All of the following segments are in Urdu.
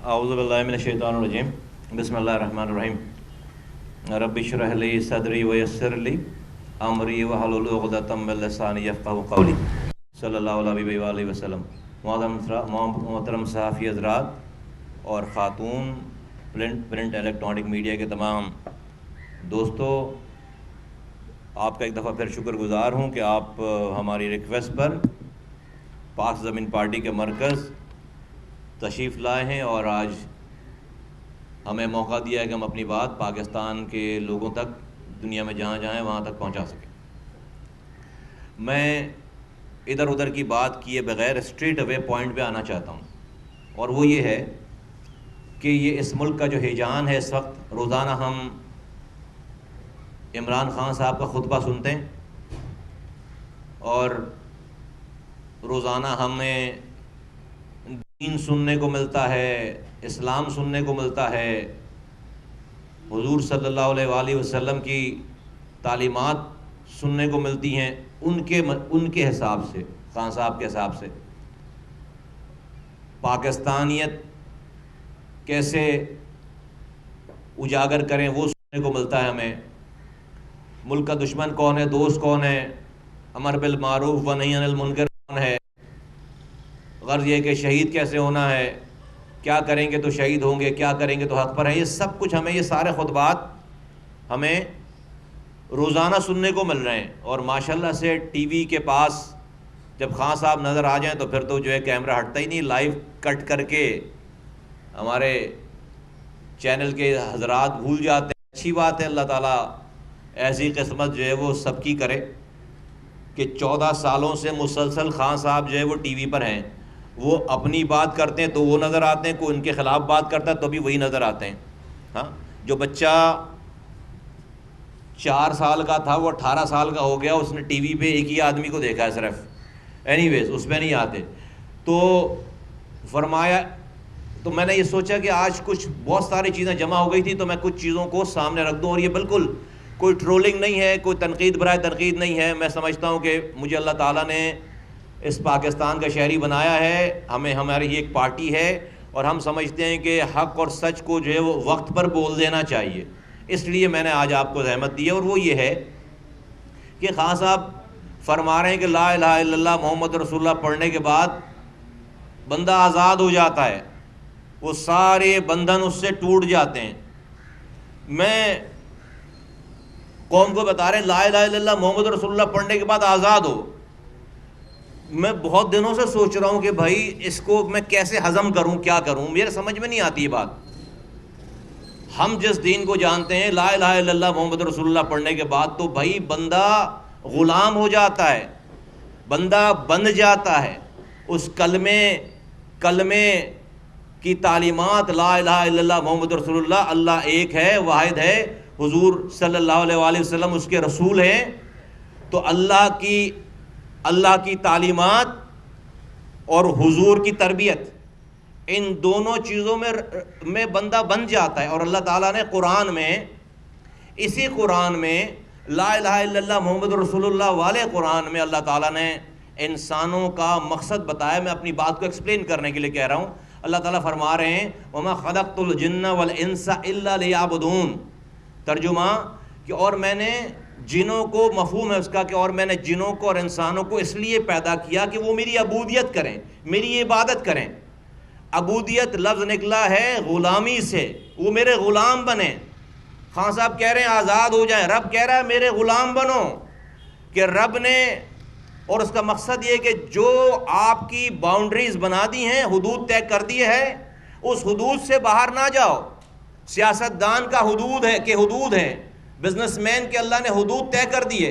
اعوذ باللہ من الشیطان الرجیم بسم اللہ الرحمن الرحیم رب اشرح لی صدری ویسر لی امری واحلل عقدۃ من لسانی یفقہوا قولی صلی اللہ علیہ وآلہ وسلم۔ محترم صحافی حضرات اور خاتون، پرنٹ الیکٹرانک میڈیا کے تمام دوستوں، آپ کا ایک دفعہ پھر شکر گزار ہوں کہ آپ ہماری ریکویسٹ پر پاک زمین پارٹی کے مرکز تشریف لائے ہیں اور آج ہمیں موقع دیا ہے کہ ہم اپنی بات پاکستان کے لوگوں تک، دنیا میں جہاں جائیں وہاں تک پہنچا سکیں۔ میں ادھر ادھر کی بات کیے بغیر اسٹریٹ اوے پوائنٹ پہ آنا چاہتا ہوں، اور وہ یہ ہے کہ یہ اس ملک کا جو ہیجان ہے اس وقت، روزانہ ہم عمران خان صاحب کا خطبہ سنتے ہیں اور روزانہ ہمیں دین سننے کو ملتا ہے، اسلام سننے کو ملتا ہے، حضور صلی اللہ علیہ وآلہ وسلم کی تعلیمات سننے کو ملتی ہیں ان کے حساب سے، خان صاحب کے حساب سے پاکستانیت کیسے اجاگر کریں وہ سننے کو ملتا ہے ہمیں۔ ملک کا دشمن کون ہے، دوست کون ہے، امر بالمعروف و نہی عن المنکر کون ہے، غرض یہ کہ شہید کیسے ہونا ہے، کیا کریں گے تو شہید ہوں گے، کیا کریں گے تو حق پر ہیں، یہ سب کچھ ہمیں، یہ سارے خطبات ہمیں روزانہ سننے کو مل رہے ہیں۔ اور ماشاءاللہ سے ٹی وی کے پاس جب خان صاحب نظر آ جائیں تو پھر تو جو ہے کیمرہ ہٹتا ہی نہیں، لائیو کٹ کر کے ہمارے چینل کے حضرات بھول جاتے ہیں۔ اچھی بات ہے، اللہ تعالیٰ ایسی قسمت جو ہے وہ سب کی کرے کہ 14 سالوں سے مسلسل خان صاحب جو ہے وہ ٹی وی پر ہیں، وہ اپنی بات کرتے ہیں تو وہ نظر آتے ہیں، کوئی ان کے خلاف بات کرتا ہے تو بھی وہی نظر آتے ہیں۔ ہاں، جو بچہ 4 سال کا تھا وہ 18 سال کا ہو گیا، اس نے ٹی وی پہ ایک ہی آدمی کو دیکھا ہے صرف، اینی ویز اس پہ نہیں آتے۔ تو فرمایا، تو میں نے یہ سوچا کہ آج کچھ بہت ساری چیزیں جمع ہو گئی تھی تو میں کچھ چیزوں کو سامنے رکھ دوں، اور یہ بالکل کوئی ٹرولنگ نہیں ہے، کوئی تنقید برائے تنقید نہیں ہے۔ میں سمجھتا ہوں کہ مجھے اللہ تعالیٰ نے اس پاکستان کا شہری بنایا ہے، ہماری ایک پارٹی ہے، اور ہم سمجھتے ہیں کہ حق اور سچ کو جو ہے وہ وقت پر بول دینا چاہیے، اس لیے میں نے آج آپ کو زحمت دی ہے۔ اور وہ یہ ہے کہ خان صاحب فرما رہے ہیں کہ لا الہ الا اللہ محمد رسول اللہ پڑھنے کے بعد بندہ آزاد ہو جاتا ہے، وہ سارے بندھن اس سے ٹوٹ جاتے ہیں۔ میں قوم کو بتا رہے ہیں لا الہ الا اللہ محمد رسول اللہ پڑھنے کے بعد آزاد ہو، میں بہت دنوں سے سوچ رہا ہوں کہ بھائی اس کو میں کیسے ہضم کروں، کیا کروں، میرے سمجھ میں نہیں آتی یہ بات۔ ہم جس دین کو جانتے ہیں لا الہ الا اللہ محمد رسول اللہ پڑھنے کے بعد تو بھائی بندہ غلام ہو جاتا ہے، بندہ بن جاتا ہے اس کلمے کی تعلیمات، لا الہ الا اللہ محمد رسول اللہ، اللہ ایک ہے، واحد ہے، حضور صلی اللہ علیہ وآلہ وسلم اس کے رسول ہیں، تو اللہ کی تعلیمات اور حضور کی تربیت، ان دونوں چیزوں میں بندہ بن جاتا ہے۔ اور اللہ تعالیٰ نے اسی قرآن میں لا الہ الا اللہ محمد رسول اللہ والے قرآن میں اللہ تعالیٰ نے انسانوں کا مقصد بتایا۔ میں اپنی بات کو ایکسپلین کرنے کے لیے کہہ رہا ہوں۔ اللہ تعالیٰ فرما رہے ہیں وَمَا خَلَقْتُ الْجِنَّ وَالْإِنسَ إِلَّا لِيَعْبُدُونَ، ترجمہ کہ اور میں نے جنوں کو، مفہوم ہے اس کا کہ اور میں نے جنوں کو اور انسانوں کو اس لیے پیدا کیا کہ وہ میری عبودیت کریں، میری عبادت کریں۔ عبودیت لفظ نکلا ہے غلامی سے، وہ میرے غلام بنیں۔ خان صاحب کہہ رہے ہیں آزاد ہو جائیں، رب کہہ رہا ہے میرے غلام بنو، کہ رب نے، اور اس کا مقصد یہ کہ جو آپ کی باؤنڈریز بنا دی ہیں، حدود طے کر دی ہے، اس حدود سے باہر نہ جاؤ۔ سیاستدان کا حدود ہے کہ حدود ہیں، بزنس مین کے اللہ نے حدود طے کر دیے،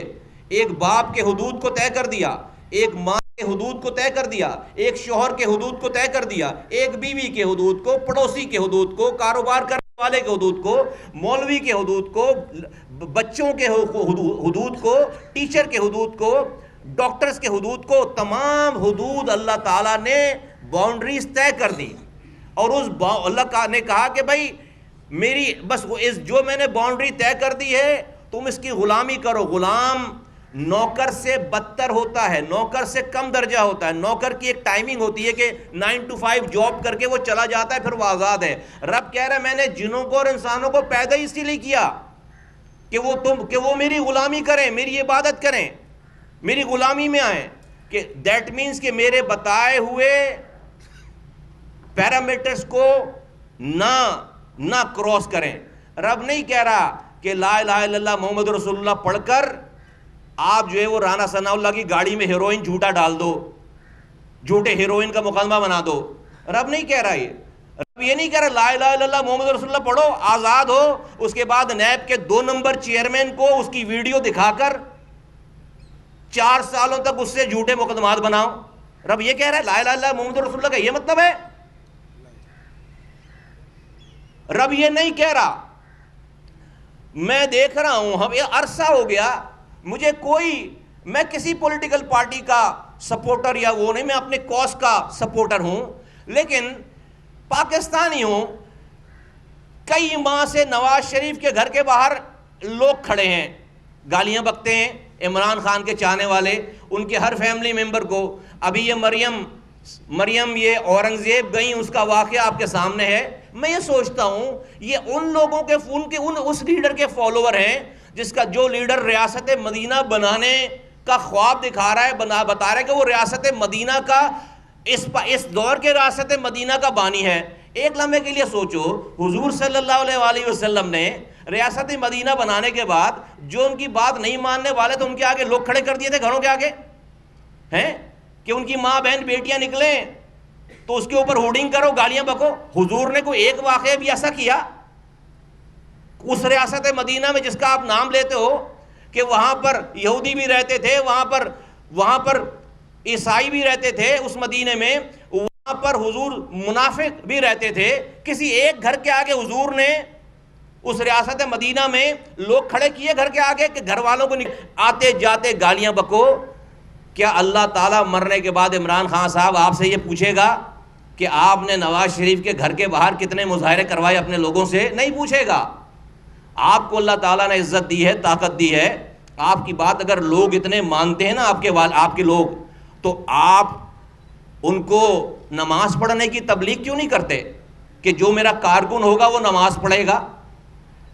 ایک باپ کے حدود کو طے کر دیا، ایک ماں کے حدود کو طے کر دیا، ایک شوہر کے حدود کو طے کر دیا، ایک بیوی کے حدود کو، پڑوسی کے حدود کو، کاروبار کرنے والے کے حدود کو، مولوی کے حدود کو، بچوں کے حدود کو، ٹیچر کے حدود کو، ڈاکٹرز کے حدود کو، تمام حدود اللہ تعالیٰ نے باؤنڈریز طے کر دی۔ اور اس اللہ نے کہا کہ بھائی میری بس جو میں نے باؤنڈری طے کر دی ہے تم اس کی غلامی کرو۔ غلام نوکر سے بدتر ہوتا ہے، نوکر سے کم درجہ ہوتا ہے. نوکر کی ایک ٹائمنگ ہوتی ہے کہ 9 to 5 جاب کر کے وہ چلا جاتا ہے، پھر وہ آزاد ہے. رب کہہ رہا ہے میں نے جنوں کو اور انسانوں کو پیدا ہی اسی لیے کیا کہ وہ میری غلامی کریں، میری عبادت کریں، میری غلامی میں آئیں. کہ دیٹ مینس کہ میرے بتائے ہوئے پیرامیٹرز کو نہ کراس کریں. رب نہیں کہہ رہا کہ لا الہ الا اللہ محمد رسول اللہ پڑھ کر آپ جو ہے وہ رانا ثناء اللہ کی گاڑی میں ہیروئن جھوٹا ڈال دو، جھوٹے ہیروئن کا مقدمہ بنا دو. رب نہیں کہہ رہا. رب یہ نہیں کہہ رہا لا الہ الا اللہ محمد رسول اللہ پڑھو آزاد ہو، اس کے بعد نیب کے 2 نمبر چیئرمین کو اس کی ویڈیو دکھا کر 4 سالوں تک اس سے جھوٹے مقدمات بناؤ. رب یہ کہہ رہا ہے لا الہ الا اللہ محمد رسول اللہ کا یہ مطلب ہے؟ رب یہ نہیں کہہ رہا. میں دیکھ رہا ہوں یہ عرصہ ہو گیا میں کسی پولیٹیکل پارٹی کا سپورٹر یا وہ نہیں، میں اپنے کاز کا سپورٹر ہوں، لیکن پاکستانی ہوں. کئی ماہ سے نواز شریف کے گھر کے باہر لوگ کھڑے ہیں، گالیاں بکتے ہیں عمران خان کے چاہنے والے، ان کے ہر فیملی ممبر کو. ابھی یہ مریم یہ اورنگزیب گئیں، اس کا واقعہ آپ کے سامنے ہے. میں یہ سوچتا ہوں یہ ان لوگوں کے اس لیڈر کے فالوور ہیں جو لیڈر ریاست مدینہ بنانے کا خواب دکھا رہا ہے، بتا رہا ہے کہ وہ ریاست مدینہ کا اس دور کے ریاست مدینہ کا بانی ہے. ایک لمحے کے لیے سوچو، حضور صلی اللہ علیہ وسلم نے ریاست مدینہ بنانے کے بعد جو ان کی بات نہیں ماننے والے تو ان کے آگے لوگ کھڑے کر دیے تھے گھروں کے آگے ہیں کہ ان کی ماں بہن بیٹیاں نکلیں تو اس کے اوپر ہوڈنگ کرو، گالیاں بکو. حضور نے کوئی ایک واقعہ بھی ایسا کیا اس ریاست مدینہ میں جس کا آپ نام لیتے ہو کہ وہاں پر یہودی بھی رہتے تھے، وہاں پر عیسائی بھی رہتے تھے اس مدینے میں، وہاں پر حضور منافق بھی رہتے تھے. کسی ایک گھر کے آگے حضور نے اس ریاست مدینہ میں لوگ کھڑے کیے گھر کے آگے کہ گھر والوں کو آتے جاتے گالیاں بکو. کیا اللہ تعالیٰ مرنے کے بعد عمران خان صاحب آپ سے یہ پوچھے گا کہ آپ نے نواز شریف کے گھر کے باہر کتنے مظاہرے کروائے اپنے لوگوں سے؟ نہیں پوچھے گا. آپ کو اللہ تعالیٰ نے عزت دی ہے، طاقت دی ہے. آپ کی بات اگر لوگ اتنے مانتے ہیں نا آپ کے لوگ، تو آپ ان کو نماز پڑھنے کی تبلیغ کیوں نہیں کرتے کہ جو میرا کارکن ہوگا وہ نماز پڑھے گا؟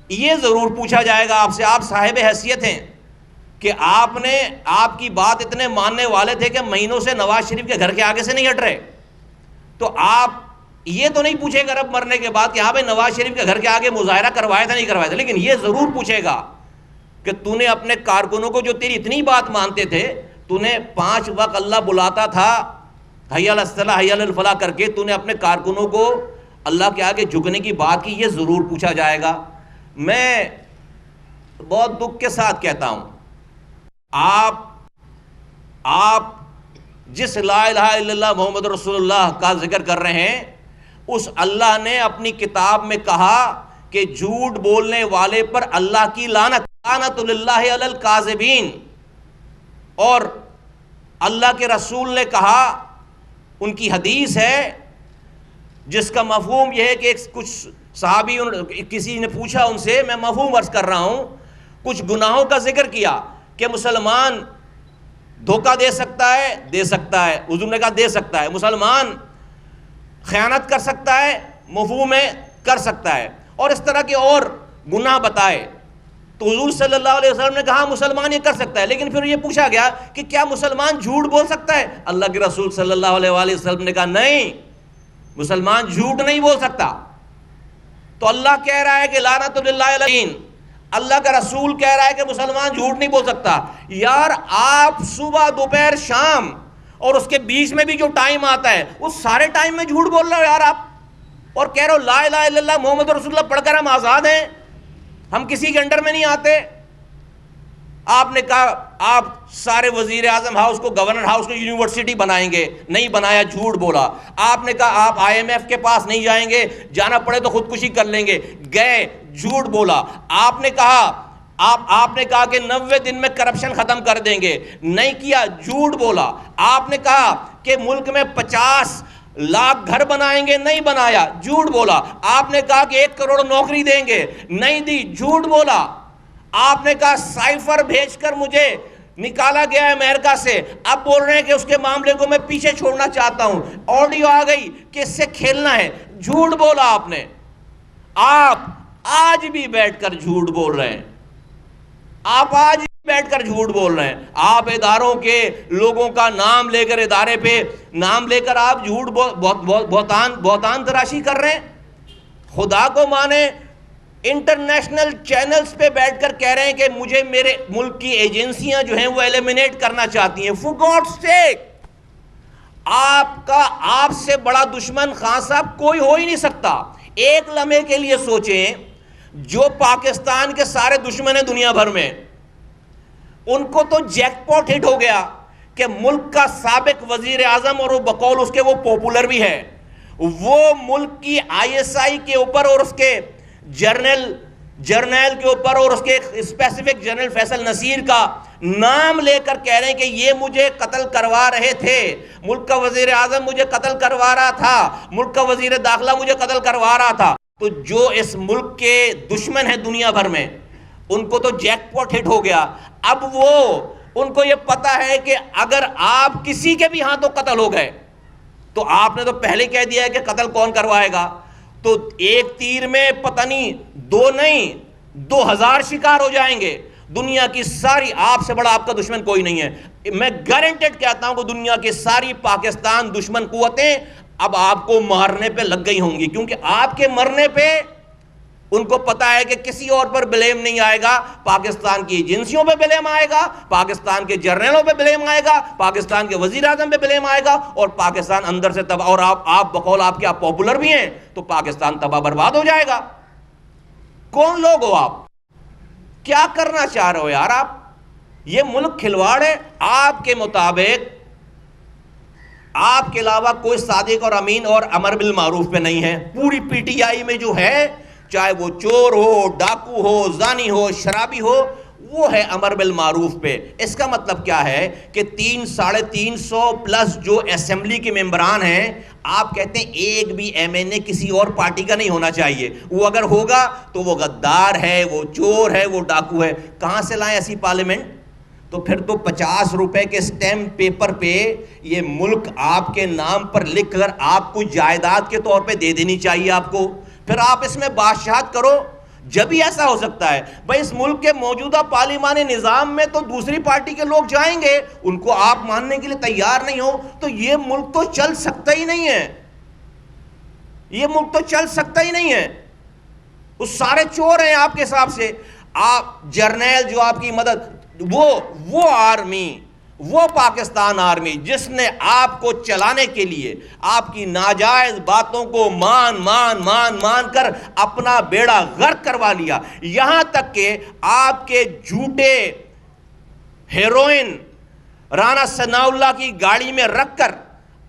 یہ ضرور پوچھا جائے گا آپ سے. آپ صاحب حیثیت ہیں کہ آپ کی بات اتنے ماننے والے تھے کہ مہینوں سے نواز شریف کے گھر کے آگے سے نہیں ہٹ رہے. تو آپ یہ تو نہیں پوچھے گا رب مرنے کے بعد کہ ہاں بھائی نواز شریف کے گھر کے آگے مظاہرہ کروایا تھا نہیں کروایا تھا، لیکن یہ ضرور پوچھے گا کہ تو نے اپنے کارکنوں کو جو تیری اتنی بات مانتے تھے، تو نے 5 وقت اللہ بلاتا تھا حی علی الصلاح حی علی الفلاح کر کے، تو نے اپنے کارکنوں کو اللہ کے آگے جھکنے کی بات کی. یہ ضرور پوچھا جائے گا. میں بہت دکھ کے ساتھ کہتا ہوں، آپ جس لا الہ الا اللہ محمد رسول اللہ کا ذکر کر رہے ہیں، اس اللہ نے اپنی کتاب میں کہا کہ جھوٹ بولنے والے پر اللہ کی لعنت للہ علی الکاذبین. اور اللہ کے رسول نے کہا، ان کی حدیث ہے جس کا مفہوم یہ ہے کہ کچھ صحابی کسی نے پوچھا ان سے، میں مفہوم عرض کر رہا ہوں، کچھ گناہوں کا ذکر کیا کہ مسلمان دھوکہ دے سکتا ہے، حضور نے کہا دے سکتا ہے. مسلمان خیانت کر سکتا ہے، مفہوم میں کر سکتا ہے، اور اس طرح کے اور گناہ بتائے. تو حضور صلی اللہ علیہ وسلم نے کہا مسلمان یہ کر سکتا ہے. لیکن پھر یہ پوچھا گیا کہ کیا مسلمان جھوٹ بول سکتا ہے؟ اللہ کے رسول صلی اللہ علیہ وسلم نے کہا نہیں، مسلمان جھوٹ نہیں بول سکتا. تو اللہ کہہ رہا ہے کہ لعنت للہ علیہ، اللہ کا رسول کہہ رہا ہے کہ مسلمان جھوٹ نہیں بول سکتا. یار آپ صبح دوپہر شام اور اس کے بیچ میں بھی جو ٹائم آتا ہے اس سارے ٹائم میں جھوٹ بول رہے ہو یار آپ، اور کہہ رہے ہو لا الہ الا اللہ محمد رسول اللہ پڑھ کر ہم آزاد ہیں، ہم کسی کے انڈر میں نہیں آتے. آپ نے کہا آپ سارے وزیر اعظم ہاؤس کو، گورنر ہاؤس کو یونیورسٹی بنائیں گے، نہیں بنایا، جھوٹ بولا. آپ نے کہا آپ IMF کے پاس نہیں جائیں گے، جانا پڑے تو خودکشی کر لیں گے، گئے، جھوٹ بولا. آپ نے کہا کہ 90 دن میں کرپشن ختم کر دیں گے، نہیں کیا، جھوٹ بولا. آپ نے کہا کہ ملک میں 50 لاکھ گھر بنائیں گے، نہیں بنایا، جھوٹ بولا. آپ نے کہا کہ 1 کروڑ نوکری دیں گے، نہیں دی، جھوٹ بولا. آپ نے کہا سائفر بھیج کر مجھے نکالا گیا ہے امریکہ سے، اب بول رہے ہیں کہ اس کے معاملے کو میں پیچھے چھوڑنا چاہتا ہوں، آڈیو آ گئی کہ اس سے کھیلنا ہے. جھوٹ بولا آپ نے. آپ آج بھی بیٹھ کر جھوٹ بول رہے ہیں. آپ آج بھی بیٹھ کر جھوٹ بول رہے ہیں. آپ اداروں کے لوگوں کا نام لے کر، ادارے پہ نام لے کر آپ جھوٹ بہتان تراشی کر رہے ہیں. خدا کو مانے، انٹرنیشنل چینلز پہ بیٹھ کر کہہ رہے ہیں کہ مجھے میرے ملک کی ایجنسیاں جو ہیں وہ ایلیمنیٹ کرنا چاہتی ہیں. فور گاڈ سیک، آپ سے بڑا دشمن خان صاحب کوئی ہو ہی نہیں سکتا. ایک لمحے کے لیے سوچیں، جو پاکستان کے سارے دشمن ہیں دنیا بھر میں، ان کو تو جیک پاٹ ہٹ ہو گیا کہ ملک کا سابق وزیر اعظم، اور وہ بقول اس کے وہ پاپولر بھی ہے، وہ ملک کی آئی ایس آئی کے اوپر اور اس کے جرنیل کے اوپر اور اس کے اسپیسیفک جنرل فیصل نصیر کا نام لے کر کہہ رہے ہیں کہ یہ مجھے قتل کروا رہے تھے، ملک کا وزیر اعظم مجھے قتل کروا رہا تھا، ملک کا وزیر داخلہ مجھے قتل کروا رہا تھا. تو جو اس ملک کے دشمن ہیں دنیا بھر میں، ان کو تو جیک پاٹ ہٹ ہو گیا. اب ان کو یہ پتا ہے کہ اگر آپ کسی کے بھی ہاتھوں قتل ہو گئے تو آپ نے تو پہلے کہہ دیا ہے کہ قتل کون کروائے گا، تو ایک تیر میں پتہ نہیں 2000 شکار ہو جائیں گے. دنیا کی ساری، آپ سے بڑا آپ کا دشمن کوئی نہیں ہے. میں گارنٹیڈ کہتا ہوں کہ دنیا کی ساری پاکستان دشمن قوتیں اب آپ کو مارنے پہ لگ گئی ہوں گی، کیونکہ آپ کے مرنے پہ ان کو پتا ہے کہ کسی اور پر بلیم نہیں آئے گا، پاکستان کی ایجنسیوں پہ بلیم آئے گا، پاکستان کے جرنیلوں پہ بلیم آئے گا، پاکستان کے وزیر اعظم پہ بلیم آئے گا، اور پاکستان اندر سے تباہ. اور آپ بقول آپ کے آپ پاپولر بھی ہیں تو پاکستان تباہ برباد ہو جائے گا. کون لوگ ہو آپ؟ کیا کرنا چاہ رہے ہو یار آپ؟ یہ ملک کھلواڑ ہے. آپ کے مطابق آپ کے علاوہ کوئی صادق اور امین اور امر بالمعروف پہ نہیں ہے. پوری پی ٹی آئی میں جو ہے، چاہے وہ چور ہو، ڈاکو ہو، زانی ہو، شرابی ہو، وہ ہے امر بالمعروف پہ. اس کا مطلب کیا ہے کہ 350 پلس جو اسمبلی کے ممبران ہیں، آپ کہتے ہیں ایک بھی ایم این اے کسی اور پارٹی کا نہیں ہونا چاہیے. وہ اگر ہوگا تو وہ غدار ہے، وہ چور ہے، وہ ڈاکو ہے. کہاں سے لائیں ایسی پارلیمنٹ؟ تو پھر تو 50 روپے کے سٹیمپ پیپر پہ یہ ملک آپ کے نام پر لکھ کر آپ کو جائیداد کے طور پہ دے دینی چاہیے آپ کو. پھر آپ اس میں بادشاہت کرو. جب ہی ایسا ہو سکتا ہے. بھائی اس ملک کے موجودہ پارلیمانی نظام میں تو دوسری پارٹی کے لوگ جائیں گے، ان کو آپ ماننے کے لیے تیار نہیں ہو تو یہ ملک تو چل سکتا ہی نہیں ہے. یہ ملک تو چل سکتا ہی نہیں ہے. وہ سارے چور ہیں آپ کے حساب سے. آپ جرنیل جو آپ کی مدد، وہ آرمی، وہ پاکستان آرمی جس نے آپ کو چلانے کے لیے آپ کی ناجائز باتوں کو مان کر اپنا بیڑا غرق کروا لیا. یہاں تک کہ آپ کے جھوٹے ہیروئن رانا ثناء اللہ کی گاڑی میں رکھ کر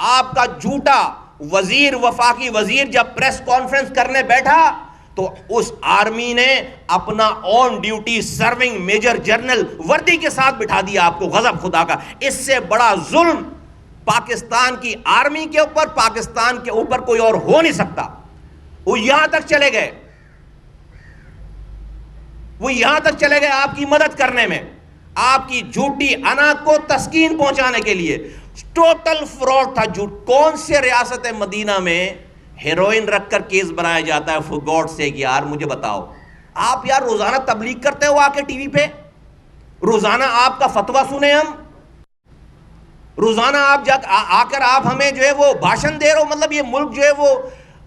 آپ کا جھوٹا وزیر، وفاقی وزیر جب پریس کانفرنس کرنے بیٹھا تو اس آرمی نے اپنا on duty serving major general وردی کے ساتھ بٹھا دیا آپ کو. غضب خدا کا! اس سے بڑا ظلم پاکستان کی آرمی کے اوپر، پاکستان کے اوپر کوئی اور ہو نہیں سکتا. وہ یہاں تک چلے گئے، وہ یہاں تک چلے گئے آپ کی مدد کرنے میں، آپ کی جھوٹی انا کو تسکین پہنچانے کے لیے. ٹوٹل فراڈ تھا، جھوٹ. کون سے ریاست مدینہ میں ہیروئن رکھ کر کیس بنایا جاتا ہے؟ فور گاڈ سیک یار مجھے بتاؤ. آپ یار روزانہ تبلیغ کرتے ہو آ کے ٹی وی پہ، روزانہ آپ کا فتویٰ سنیں ہم، روزانہ آپ آ کر آپ ہمیں جو ہے وہ بھاشن دے رہے ہو. مطلب یہ ملک جو ہے وہ،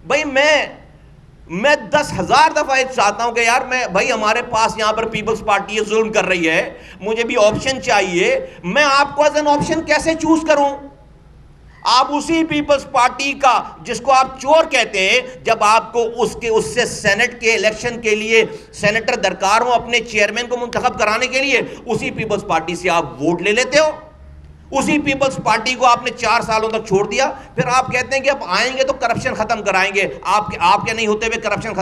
بھائی میں 10,000 دفعہ چاہتا ہوں کہ یار بھائی ہمارے پاس یہاں پر پیپلز پارٹی ظلم کر رہی ہے، مجھے بھی آپشن چاہیے. میں آپ کو ایز این آپشن کیسے چوز کروں؟ آپ اسی پیپلز پارٹی کا جس کو آپ چور کہتے ہیں، جب آپ کو اس سے سینٹ کے الیکشن کے لیے سینیٹر درکار ہوں اپنے چیئرمین کو منتخب کرانے کے لیے، اسی پیپلز پارٹی سے آپ ووٹ لے لیتے ہو. اسی پیپلز پارٹی کو آپ نے 4 سالوں تک چھوڑ دیا. پھر آپ کہتے ہیں کہ اب آئیں گے تو کرپشن ختم کرائیں گے. آپ کے نہیں ہوتے ہوئے کرپشن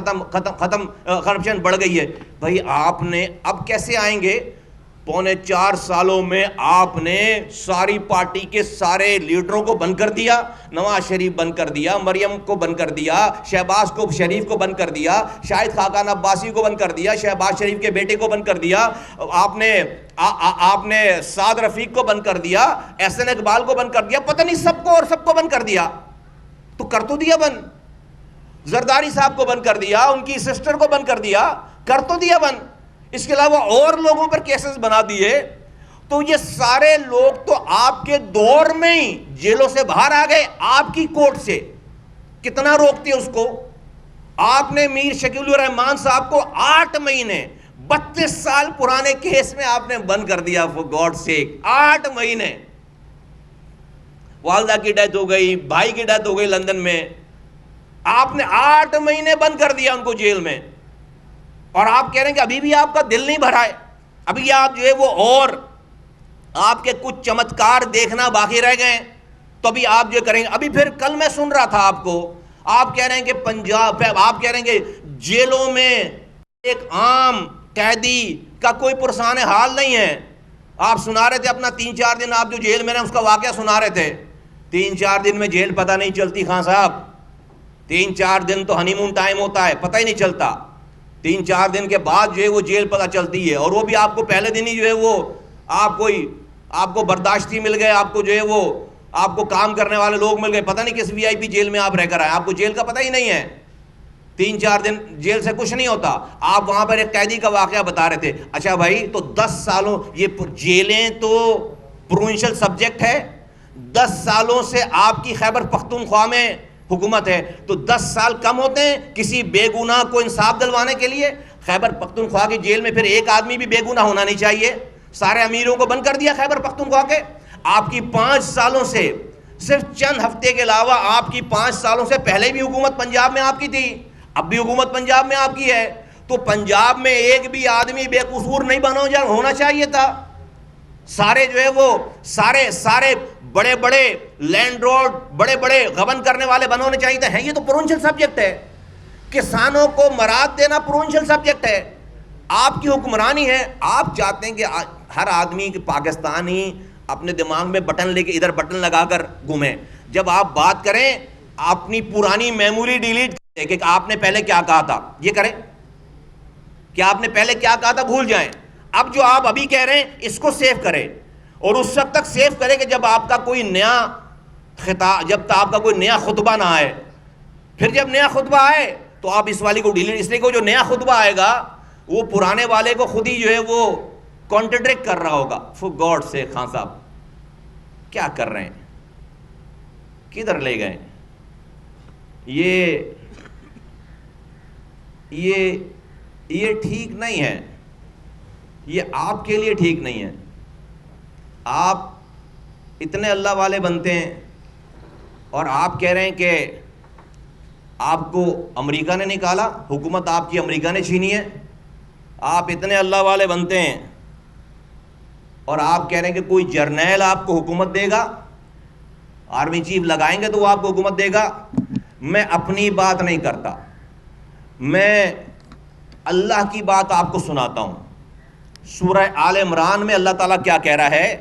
کرپشن بڑھ گئی ہے. بھائی آپ نے اب کیسے آئیں گے 4.25 سالوں میں آپ نے ساری پارٹی کے سارے لیڈروں کو بند کر دیا. نواز شریف بند کر دیا, مریم کو بند کر دیا, شہباز شریف کو بند کر دیا, شاہد خاقان عباسی کو بند کر دیا, شہباز شریف کے بیٹے کو بند کر دیا, آپ نے سعد رفیق کو بند کر دیا, احسن اقبال کو بند کر دیا, پتہ نہیں سب کو بند کر دیا. تو کر تو دیا بند. زرداری صاحب کو بند کر دیا, ان کی سسٹر کو بند کر دیا, کر تو دیا بند. اس کے علاوہ اور لوگوں پر کیسز بنا دیے. تو یہ سارے لوگ تو آپ کے دور میں ہی جیلوں سے باہر آ گئے, آپ کی کورٹ سے. کتنا روکتے اس کو. آپ نے میر شکیل الرحمان صاحب کو 8 مہینے 32 سال پرانے کیس میں آپ نے بند کر دیا. فور گاڈ سیک 8 مہینے. والدہ کی ڈیتھ ہو گئی, بھائی کی ڈیتھ ہو گئی لندن میں, آپ نے 8 مہینے بند کر دیا ان کو جیل میں. اور آپ کہہ رہے ہیں کہ ابھی بھی آپ کا دل نہیں بھرا ہے, ابھی آپ جو ہے وہ اور آپ کے کچھ چمتکار دیکھنا باقی رہ گئے, تو ابھی آپ جو کریں گے. ابھی پھر کل میں سن رہا تھا آپ کو, آپ کہہ رہے ہیں کہ آپ کہہ رہے ہیں کہ جیلوں میں ایک عام قیدی کا کوئی پرسان حال نہیں ہے. آپ سنا رہے تھے اپنا 3-4 دن آپ جو جیل میں رہے اس کا واقعہ سنا رہے تھے. 3-4 دن میں جیل پتہ نہیں چلتی خان صاحب. 3-4 دن تو ہنی مون ٹائم ہوتا ہے, پتہ ہی نہیں چلتا. 3-4 دن کے بعد جو ہے وہ جیل پتہ چلتی ہے, اور وہ بھی آپ کو پہلے دن ہی جو ہے وہ آپ کو برداشتی مل گئے, آپ کو جو ہے وہ آپ کو کام کرنے والے لوگ مل گئے, پتہ نہیں کس وی آئی پی جیل میں آپ رہ کر آئے, آپ کو جیل کا پتہ ہی نہیں ہے. 3-4 دن جیل سے کچھ نہیں ہوتا. آپ وہاں پر ایک قیدی کا واقعہ بتا رہے تھے. اچھا بھائی, تو 10 سالوں یہ جیلیں تو پروونشل سبجیکٹ ہے. 10 سالوں سے آپ کی خیبر پختونخوا میں حکومت ہے, تو 10 سال کم ہوتے ہیں کسی بے گناہ کو انصاف دلوانے کے لیے. خیبر پختونخوا کی جیل میں پھر ایک آدمی بھی بے گناہ ہونا نہیں چاہیے. سارے امیروں کو بند کر دیا خیبر پختونخوا کے. آپ کی 5 سالوں سے صرف چند ہفتے کے علاوہ آپ کی 5 سالوں سے پہلے بھی حکومت پنجاب میں آپ کی تھی, اب بھی حکومت پنجاب میں آپ کی ہے. تو پنجاب میں ایک بھی آدمی بے قصور نہیں ہونا چاہیے تھا. سارے جو ہے وہ سارے بڑے بڑے لینڈ روڈ بڑے بڑے غبن کرنے والے بنانے چاہیے تھے. یہ تو پروونشل سبجیکٹ ہے. کسانوں کو مراد دینا پروونشل سبجیکٹ ہے. آپ کی حکمرانی ہے. آپ چاہتے ہیں کہ ہر آدمی پاکستانی اپنے دماغ میں بٹن لے کے ادھر بٹن لگا کر گھومیں. جب آپ بات کریں اپنی پرانی میموری ڈیلیٹ کریں کہ آپ نے پہلے کیا کہا تھا, یہ کریں کہ آپ نے پہلے کیا کہا تھا بھول جائیں. اب جو آپ ابھی کہہ رہے ہیں اس کو سیو کریں, اور اس وقت تک سیو کریں کہ جب آپ کا کوئی نیا خطاب, جب تک آپ کا کوئی نیا خطبہ نہ آئے. پھر جب نیا خطبہ آئے تو آپ اس والی کو ڈیلیٹ, اس لیے کہ جو نیا خطبہ آئے گا وہ پرانے والے کو خود ہی جو ہے وہ کانٹرڈکٹ کر رہا ہوگا. فور گاڈ سے خان صاحب کیا کر رہے ہیں, کدھر لے گئے. یہ ٹھیک نہیں ہے, یہ آپ کے لیے ٹھیک نہیں ہے. آپ اتنے اللہ والے بنتے ہیں اور آپ کہہ رہے ہیں کہ آپ کو امریکہ نے نکالا, حکومت آپ کی امریکہ نے چھینی ہے. آپ اتنے اللہ والے بنتے ہیں اور آپ کہہ رہے ہیں کہ کوئی جرنیل آپ کو حکومت دے گا, آرمی چیف لگائیں گے تو وہ آپ کو حکومت دے گا. میں اپنی بات نہیں کرتا, میں اللہ کی بات آپ کو سناتا ہوں. سورہ آل عمران میں اللہ تعالیٰ کیا کہہ رہا ہے,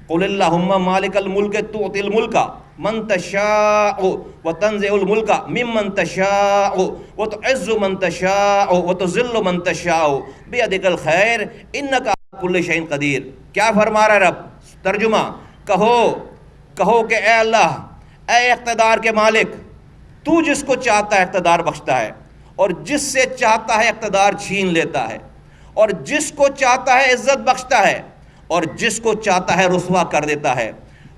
قل اللہم مالک الملک تؤتی الملک من تشاء وتنزع الملک ممن تشاء وتعز من تشاء وتذل من تشاء بیدک الخیر انک علی کل شیء قدیر. کیا فرما رہا ہے رب؟ ترجمہ, کہو کہ اے اللہ, اے اقتدار کے مالک, تو جس کو چاہتا ہے اقتدار بخشتا ہے, اور جس سے چاہتا ہے اقتدار چھین لیتا ہے, اور جس کو چاہتا ہے عزت بخشتا ہے, اور جس کو چاہتا ہے رسوا کر دیتا ہے.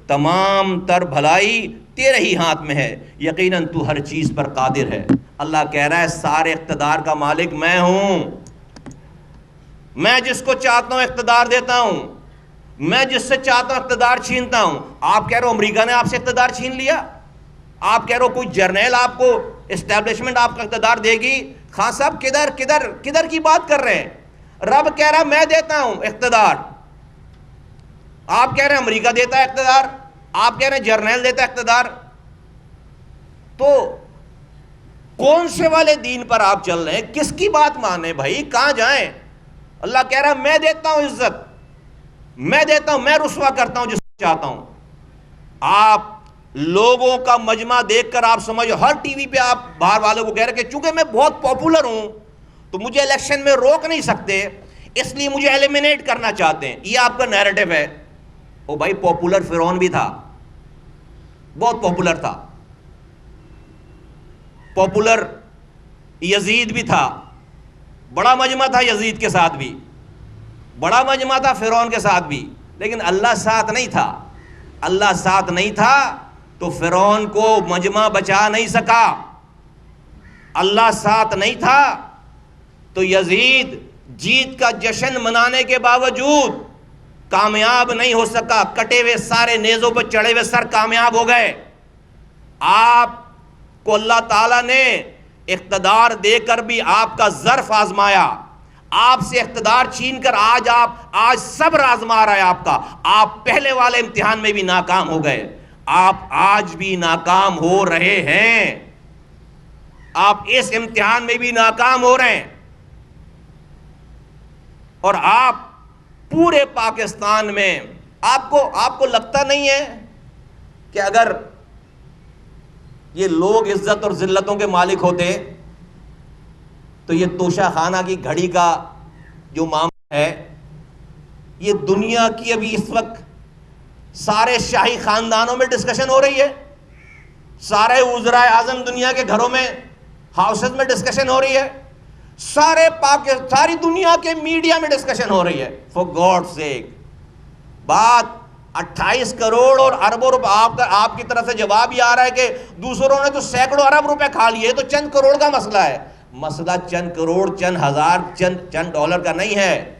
تمام تر بھلائی تیرے ہی ہاتھ میں ہے, یقیناً تو ہر چیز پر قادر ہے. اللہ کہہ رہا ہے سارے اقتدار کا مالک میں ہوں. میں جس کو چاہتا ہوں اقتدار دیتا ہوں, میں جس سے چاہتا ہوں اقتدار چھینتا ہوں. آپ کہہ رہے ہو امریکہ نے آپ سے اقتدار چھین لیا, آپ کہہ رہے ہو کوئی جرنیل آپ کو اسٹیبلشمنٹ آپ کا اقتدار دے گی. خان صاحب کدھر کی بات کر رہے ہیں؟ رب کہہ رہا میں دیتا ہوں اقتدار, آپ کہہ رہے ہیں امریکہ دیتا ہے اقتدار, آپ کہہ رہے ہیں جرنیل دیتا ہے اقتدار. تو کون سے والے دین پر آپ چل رہے ہیں؟ کس کی بات مانیں بھائی, کہاں جائیں؟ اللہ کہہ رہا ہے میں دیتا ہوں عزت, میں دیتا ہوں, میں رسوا کرتا ہوں جس کو چاہتا ہوں. آپ لوگوں کا مجمع دیکھ کر آپ سمجھو, ہر ٹی وی پہ آپ باہر والوں کو کہہ رہے کہ چونکہ میں بہت پاپولر ہوں تو مجھے الیکشن میں روک نہیں سکتے, اس لیے مجھے ایلیمینیٹ کرنا چاہتے ہیں. یہ آپ کا نیریٹو ہے. او بھائی, پاپولر فرعون بھی تھا, بہت پاپولر تھا. پاپولر یزید بھی تھا, بڑا مجمع تھا یزید کے ساتھ بھی, بڑا مجمع تھا فرعون کے ساتھ بھی, لیکن اللہ ساتھ نہیں تھا. اللہ ساتھ نہیں تھا تو فرعون کو مجمع بچا نہیں سکا. اللہ ساتھ نہیں تھا تو یزید جیت کا جشن منانے کے باوجود کامیاب نہیں ہو سکا. کٹے ہوئے سارے نیزوں پر چڑھے ہوئے سر کامیاب ہو گئے. آپ کو اللہ تعالیٰ نے اقتدار دے کر بھی آپ کا ظرف آزمایا, آپ سے اقتدار چھین کر آج صبر آزما رہا ہے آپ کا. آپ پہلے والے امتحان میں بھی ناکام ہو گئے, آپ آج بھی ناکام ہو رہے ہیں, آپ اس امتحان میں بھی ناکام ہو رہے ہیں. اور آپ پورے پاکستان میں آپ کو لگتا نہیں ہے کہ اگر یہ لوگ عزت اور ذلتوں کے مالک ہوتے تو یہ توشہ خانہ کی گھڑی کا جو معاملہ ہے, یہ دنیا کی ابھی اس وقت سارے شاہی خاندانوں میں ڈسکشن ہو رہی ہے, سارے وزراء اعظم دنیا کے گھروں میں ہاؤسز میں ڈسکشن ہو رہی ہے, ساری دنیا کے میڈیا میں ڈسکشن ہو رہی ہے. فار گاڈ سیک, بات 28 کروڑ اور اربوں روپے آپ کی طرف سے جواب یہ آ رہا ہے کہ دوسروں نے تو سینکڑوں ارب روپے کھا لیے, تو چند کروڑ کا مسئلہ ہے. مسئلہ چند کروڑ, چند ہزار, چند ڈالر کا نہیں ہے.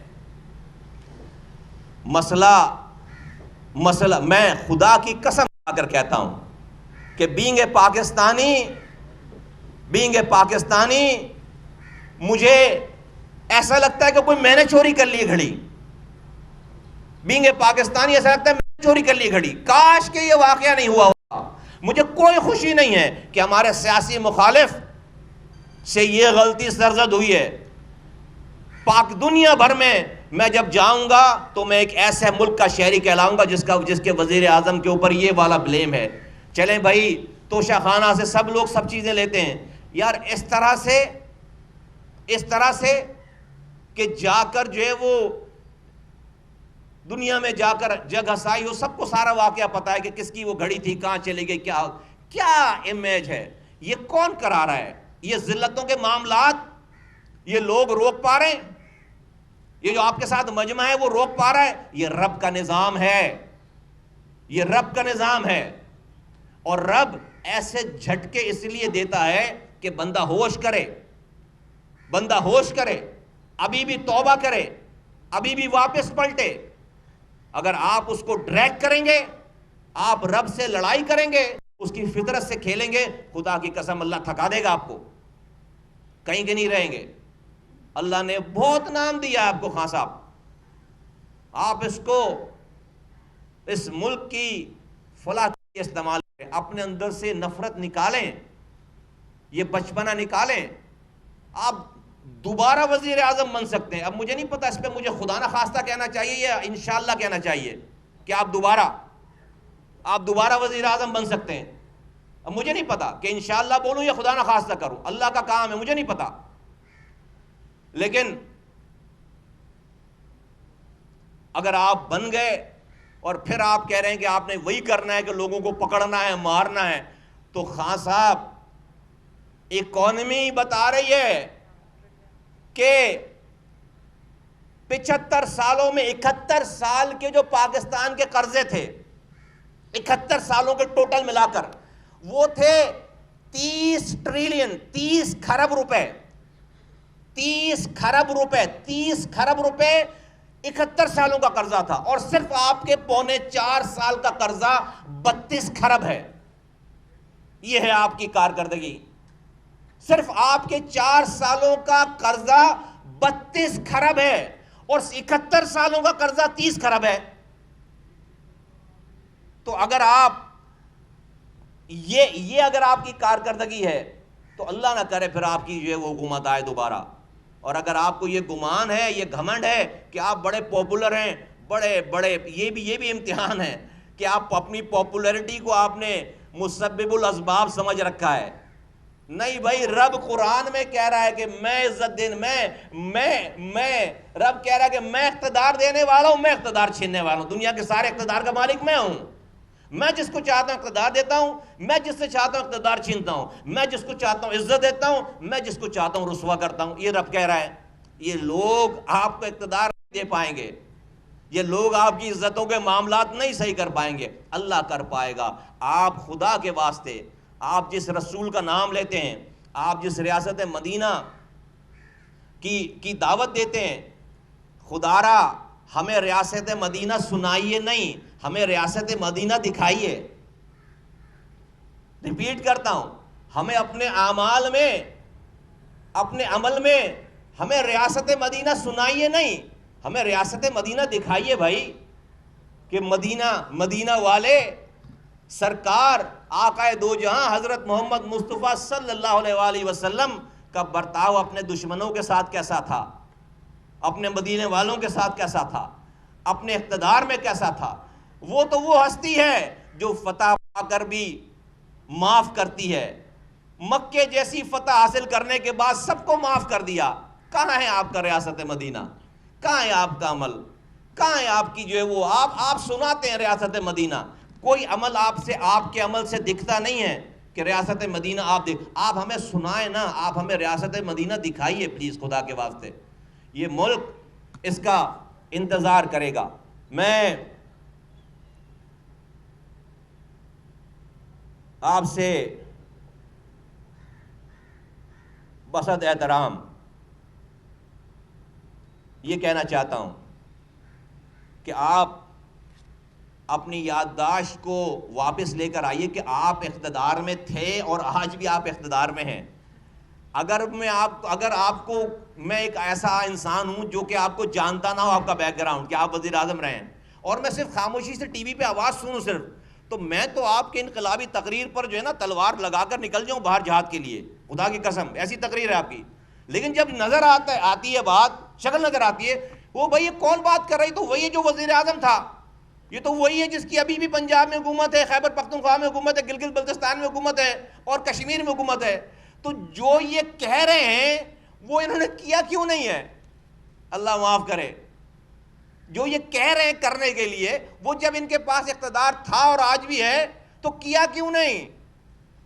مسئلہ میں خدا کی قسم کھا کر کہتا ہوں کہ بینگ اے پاکستانی مجھے ایسا لگتا ہے کہ کوئی میں نے چوری کر لی گھڑی. بینگ اے پاکستانی ایسا لگتا ہے میں نے چوری کر لی گھڑی. کاش کہ یہ واقعہ نہیں ہوا ہوتا. مجھے کوئی خوشی نہیں ہے کہ ہمارے سیاسی مخالف سے یہ غلطی سرزد ہوئی ہے. پاک دنیا بھر میں جب جاؤں گا تو میں ایک ایسے ملک کا شہری کہلاؤں گا جس کے وزیر اعظم کے اوپر یہ والا بلیم ہے. چلیں بھائی, توشہ خانہ سے سب لوگ سب چیزیں لیتے ہیں یار, اس طرح سے کہ جا کر جو ہے وہ دنیا میں جا کر جگ ہسائی ہو, سب کو سارا واقعہ پتا ہے کہ کس کی وہ گھڑی تھی, کہاں چلی گئی, کیا امیج ہے. یہ کون کرا رہا ہے؟ یہ ذلتوں کے معاملات یہ لوگ روک پا رہے ہیں؟ یہ جو آپ کے ساتھ مجمع ہے وہ روک پا رہا ہے؟ یہ رب کا نظام ہے, یہ رب کا نظام ہے. اور رب ایسے جھٹکے اس لیے دیتا ہے کہ بندہ ہوش کرے, ابھی بھی توبہ کرے, ابھی بھی واپس پلٹے. اگر آپ اس کو ڈریگ کریں گے, آپ رب سے لڑائی کریں گے, اس کی فطرت سے کھیلیں گے, خدا کی قسم اللہ تھکا دے گا آپ کو, کہیں کے نہیں رہیں گے. اللہ نے بہت نام دیا آپ کو خان صاحب, آپ اس ملک کی فلاح کے استعمال کریں, اپنے اندر سے نفرت نکالیں, یہ بچپنا نکالیں, آپ دوبارہ وزیر اعظم بن سکتے ہیں. اب مجھے نہیں پتا اس پہ مجھے خدا نخواستہ کہنا چاہیے یا انشاءاللہ کہنا چاہیے کہ آپ دوبارہ وزیر اعظم بن سکتے ہیں. اب مجھے نہیں پتا کہ انشاءاللہ بولوں یا خدا نخواستہ کروں, اللہ کا کام ہے, مجھے نہیں پتا. لیکن اگر آپ بن گئے اور پھر آپ کہہ رہے ہیں کہ آپ نے وہی کرنا ہے کہ لوگوں کو پکڑنا ہے, مارنا ہے, تو خان صاحب اکانومی بتا رہی ہے کہ 75 سالوں میں 71 سال کے جو پاکستان کے قرضے تھے, 71 سالوں کے ٹوٹل ملا کر وہ تھے 30 ٹریلین, 30 کھرب روپے, 30 کھرب روپے 71 سالوں کا قرضہ تھا. اور صرف آپ کے 4.25 سال کا قرضہ 32 کھرب ہے. یہ ہے آپ کی کارکردگی. صرف آپ کے 4 سالوں کا قرضہ 32 کھرب ہے اور 71 سالوں کا قرضہ 30 کھرب ہے. تو اگر آپ یہ اگر آپ کی کارکردگی ہے تو اللہ نہ کرے پھر آپ کی جو ہے وہ حکومت آئے دوبارہ. اور اگر آپ کو یہ گمان ہے, یہ گھمنڈ ہے کہ آپ بڑے پاپولر ہیں, بڑے بڑے یہ بھی امتحان ہے کہ آپ اپنی پاپولیرٹی کو آپ نے مسبب الاسباب سمجھ رکھا ہے. نہیں بھائی، رب قرآن میں کہہ رہا ہے کہ میں عزت دین میں رب کہہ رہا ہے کہ میں اقتدار دینے والا ہوں، میں اقتدار چھیننے والا ہوں. دنیا کے سارے اقتدار کا مالک میں ہوں. میں جس کو چاہتا ہوں اقتدار دیتا ہوں، میں جس سے چاہتا ہوں اقتدار چھینتا ہوں، میں جس کو چاہتا ہوں عزت دیتا ہوں، میں جس کو چاہتا ہوں رسوا کرتا ہوں. یہ رب کہہ رہا ہے. یہ لوگ آپ کو اقتدار نہیں دے پائیں گے، یہ لوگ آپ کی عزتوں کے معاملات نہیں صحیح کر پائیں گے، اللہ کر پائے گا. آپ خدا کے واسطے، آپ جس رسول کا نام لیتے ہیں، آپ جس ریاست مدینہ کی دعوت دیتے ہیں، خدا را ہمیں ریاست مدینہ سنائیے نہیں، ہمیں ریاست مدینہ دکھائیے. ریپیٹ کرتا ہوں، ہمیں اپنے اعمال میں، اپنے عمل میں ہمیں ریاست مدینہ سنائیے نہیں، ہمیں ریاست مدینہ دکھائیے بھائی. کہ مدینہ والے سرکار آقائے دو جہاں حضرت محمد مصطفیٰ صلی اللہ علیہ وآلہ وسلم کا برتاؤ اپنے دشمنوں کے ساتھ کیسا تھا، اپنے مدینے والوں کے ساتھ کیسا تھا، اپنے اقتدار میں کیسا تھا. وہ تو وہ ہستی ہے جو فتح پا کر بھی معاف کرتی ہے. مکے جیسی فتح حاصل کرنے کے بعد سب کو معاف کر دیا. کہاں ہے آپ کا ریاست مدینہ؟ کہاں ہے آپ کا عمل؟ کہاں ہے آپ کی جو ہے وہ آپ سناتے ہیں ریاست مدینہ، کوئی عمل آپ کے عمل سے دکھتا نہیں ہے کہ ریاست مدینہ آپ ہمیں سنائیں نا، آپ ہمیں ریاست مدینہ دکھائیے پلیز خدا کے واسطے. یہ ملک اس کا انتظار کرے گا. میں آپ سے بسط احترام یہ کہنا چاہتا ہوں کہ آپ اپنی یادداشت کو واپس لے کر آئیے کہ آپ اقتدار میں تھے اور آج بھی آپ اقتدار میں ہیں. اگر آپ کو میں ایک ایسا انسان ہوں جو کہ آپ کو جانتا نہ ہو آپ کا بیک گراؤنڈ کہ آپ وزیر اعظم رہے ہیں، اور میں صرف خاموشی سے ٹی وی پہ آواز سنوں صرف، تو میں تو آپ کے انقلابی تقریر پر جو ہے نا تلوار لگا کر نکل جاؤں باہر جہاد کے لیے، خدا کی قسم ایسی تقریر ہے آپ کی. لیکن جب نظر آتی ہے بات، شکل نظر آتی ہے، وہ بھائی یہ کون بات کر رہی، تو وہی جو وزیر اعظم تھا، یہ تو وہی ہے جس کی ابھی بھی پنجاب میں حکومت ہے، خیبر پختونخوا میں حکومت ہے، گلگت بلتستان میں حکومت ہے، اور کشمیر میں حکومت ہے. تو جو یہ کہہ رہے ہیں وہ انہوں نے کیا کیوں نہیں ہے؟ اللہ معاف کرے. جو یہ کہہ رہے ہیں کرنے کے لیے، وہ جب ان کے پاس اقتدار تھا اور آج بھی ہے تو کیا کیوں نہیں؟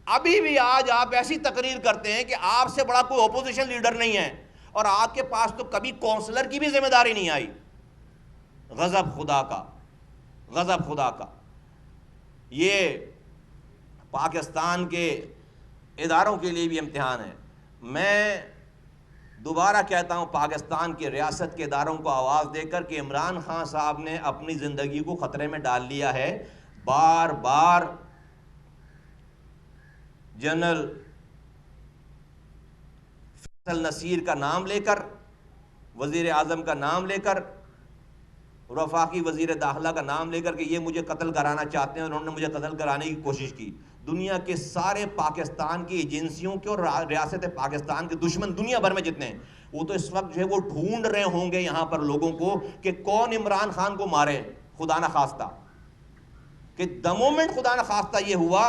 ابھی بھی آج آپ ایسی تقریر کرتے ہیں کہ آپ سے بڑا کوئی اپوزیشن لیڈر نہیں ہے، اور آپ کے پاس تو کبھی کونسلر کی بھی ذمہ داری نہیں آئی. غضب خدا کا، غضب خدا کا. یہ پاکستان کے اداروں کے لیے بھی امتحان ہے. میں دوبارہ کہتا ہوں پاکستان کی ریاست کے اداروں کو آواز دے کر کہ عمران خان صاحب نے اپنی زندگی کو خطرے میں ڈال لیا ہے. بار بار جنرل فیصل نصیر کا نام لے کر، وزیر اعظم کا نام لے کر، وفاقی وزیر داخلہ کا نام لے کر کہ یہ مجھے قتل کرانا چاہتے ہیں، اور انہوں نے مجھے قتل کرانے کی کوشش کی. دنیا کے سارے پاکستان کی ایجنسیوں کے اور ریاست پاکستان کے دشمن دنیا بھر میں جتنے ہیں، وہ تو اس وقت جو ہے وہ ڈھونڈ رہے ہوں گے یہاں پر لوگوں کو کہ کون عمران خان کو مارے. خدا نہ خواستہ کہ دا مومنٹ خدا نہ خواستہ یہ ہوا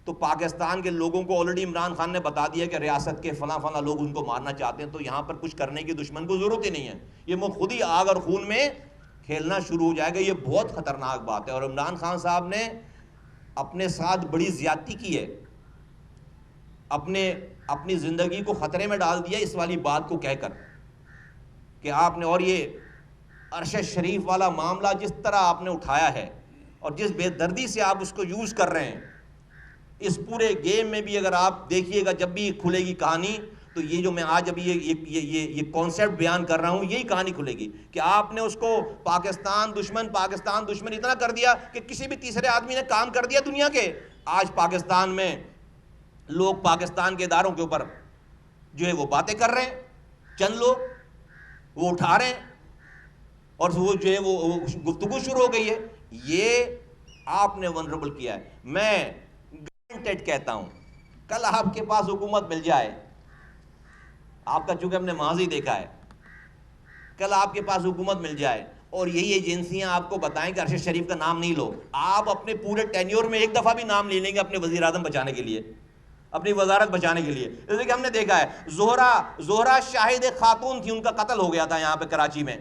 تو پاکستان کے لوگوں کو آلریڈی عمران خان نے بتا دیا کہ ریاست کے فلاں فلاں لوگ ان کو مارنا چاہتے ہیں، تو یہاں پر کچھ کرنے کی دشمن کو ضرورت ہی نہیں ہے. یہ وہ خود ہی آگ اور خون میں کھیلنا شروع ہو جائے گا. یہ بہت خطرناک بات ہے. اور عمران خان صاحب نے اپنے ساتھ بڑی زیادتی کی ہے، اپنی زندگی کو خطرے میں ڈال دیا اس والی بات کو کہہ کر کہ آپ نے، اور یہ عرش شریف والا معاملہ جس طرح آپ نے اٹھایا ہے اور جس بے دردی سے آپ اس کو یوز کر رہے ہیں، اس پورے گیم میں بھی اگر آپ دیکھیے گا جب بھی کھلے گی کہانی، تو یہ جو میں آج ابھی یہ کانسیپٹ بیان کر رہا ہوں، یہی کہانی کھلے گی کہ آپ نے اس کو پاکستان دشمن اتنا کر دیا کہ کسی بھی تیسرے آدمی نے کام کر دیا دنیا کے. آج پاکستان میں لوگ پاکستان کے اداروں کے اوپر جو ہے وہ باتیں کر رہے ہیں، چند لوگ وہ اٹھا رہے ہیں اور وہ جو ہے وہ گفتگو شروع ہو گئی ہے. یہ آپ نے ونربل کیا ہے. میں گارنٹیڈ کہتا ہوں کل آپ کے پاس حکومت مل جائے، آپ کا چونکہ ہم نے ماضی دیکھا ہے، کل آپ کے پاس حکومت مل جائے اور یہی ایجنسیاں آپ کو بتائیں کہ ارشد شریف کا نام نہیں لو. آپ اپنے پورے ٹینیور میں ایک دفعہ بھی نام لے لیں گے اپنے وزیر اعظم بچانے کے لیے, اپنی وزارت بچانے کے لیے. جیسے کہ ہم نے دیکھا ہے زہرا شاہد ایک خاتون تھی, ان کا قتل ہو گیا تھا یہاں پہ کراچی میں.